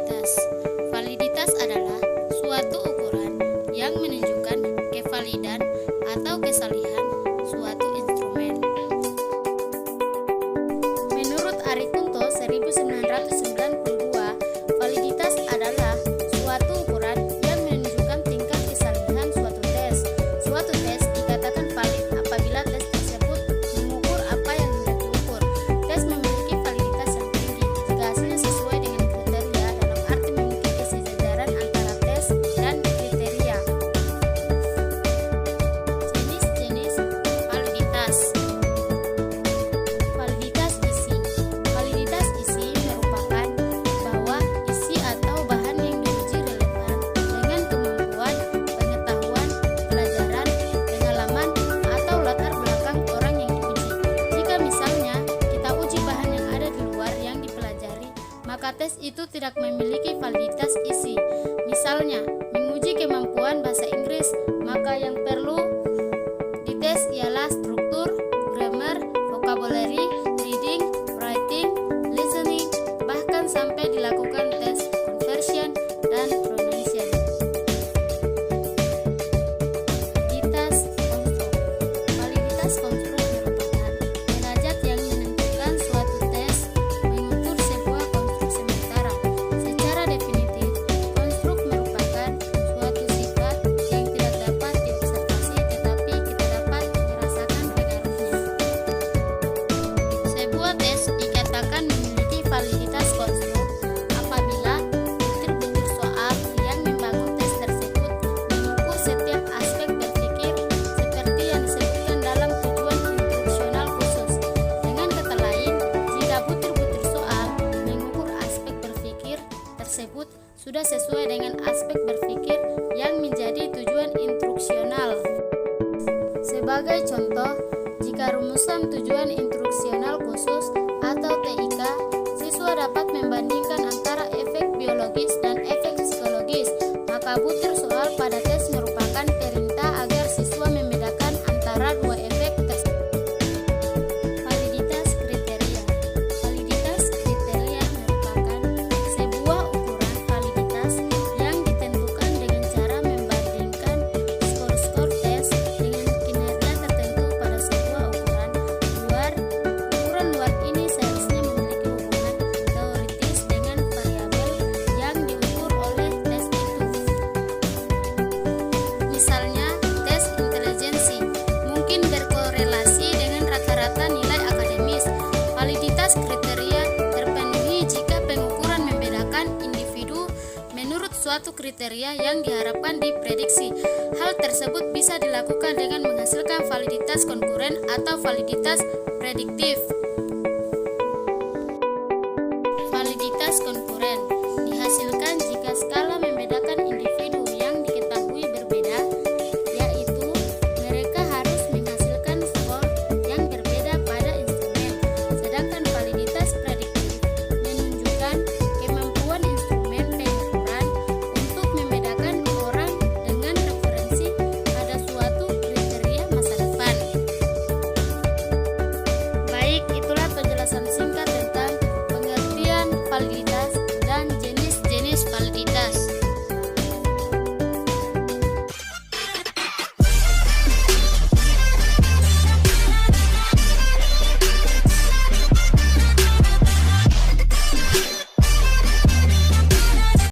Validitas. Validitas adalah suatu ukuran yang menunjukkan kevalidan atau kesalihan suatu instrumen. Menurut Arikunto 1992, validitas adalah suatu ukuran yang menunjukkan tingkat kesalihan suatu tes. Suatu tes dikatakan valid apabila tes tersebut mengukur apa yang hendak diukur. Tes memiliki validitas yang tinggi jika hasilnya sesuai dengan kriteria, dalam arti memiliki kesejajaran antara tes dan kriteria. Jenis-jenis validitas. Validitas isi. Validitas isi merupakan bahwa isi atau bahan yang diuji relevan dengan kemampuan, pengetahuan, pelajaran, pengalaman, atau latar belakang orang yang diuji. Jika misalnya kita uji bahan yang ada di luar yang dipelajari, maka tes itu tidak memiliki validitas isi. Misalnya, menguji kemampuan bahasa Inggris, maka yang perlu dites ialah struktur, grammar, vocabulary, reading, writing, listening, bahkan sampai dilakukan tes conversion dan pronunciation. Validitas konstruk. Validitas konstruk merupakan derajat yang menentukan suatu tes mengukur sebuah konstruk sementara. Secara definitif, konstruk merupakan suatu sifat yang tidak dapat diobservasi tetapi kita dapat merasakan pengaruhnya. Sebuah tes dikatakan memiliki validitas konstruk apabila butir-butir soal yang membangun tes tersebut mengukur setiap aspek berpikir seperti yang disebutkan dalam tujuan instruksional khusus. Dengan kata lain, jika butir-butir soal mengukur aspek berpikir tersebut sudah sesuai dengan aspek berpikir yang menjadi tujuan instruksional. Sebagai contoh, jika rumusan tujuan instruksional khusus atau TIK, siswa dapat membandingkan antara efek biologis dan efek psikologis, maka butir soal pada tes merupakan perintah agar siswa membedakan antara dua efek tersebut. Validitas kriteria. Validitas kriteria merupakan sebuah ukuran validitas yang ditentukan dengan cara membandingkan skor-skor tes dengan kinerja tertentu pada sebuah ukuran luar. Ukuran luar ini seharusnya memiliki hubungan teoritis dengan variabel yang diukur oleh tes itu. Misalnya, tes intelijensi mungkin berkorelasi dengan rata-rata nilai akademis. Validitas kriteria terpenuhi jika pengukuran membedakan individu menurut suatu kriteria yang diharapkan diprediksi. Hal tersebut bisa dilakukan dengan menghasilkan validitas konkuren atau validitas prediktif.